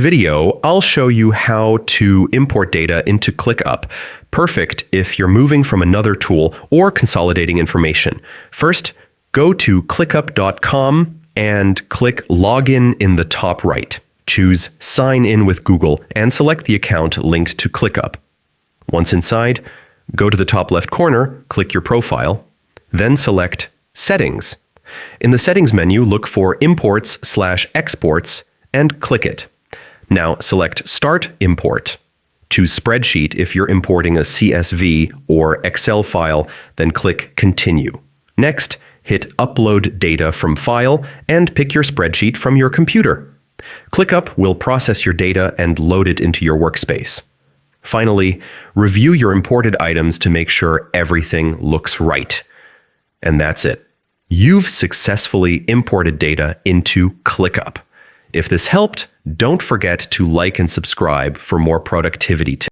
video, I'll show you how to import data into Clickup. Perfect if you're moving from another tool or consolidating information. First, go to clickup.com and click Login in the top right. Choose Sign in with Google and select the account linked to Clickup. Once inside, go to the top left corner, click your profile, then select Settings. In the Settings menu, look for Imports/Exports and click it. Now select Start Import. Choose Spreadsheet if you're importing a CSV or Excel file, then click Continue. Next, hit Upload Data from File and pick your spreadsheet from your computer. Clickup will process your data and load it into your workspace. Finally, review your imported items to make sure everything looks right. And that's it. You've successfully imported data into Clickup. If this helped, don't forget to like and subscribe for more productivity tips.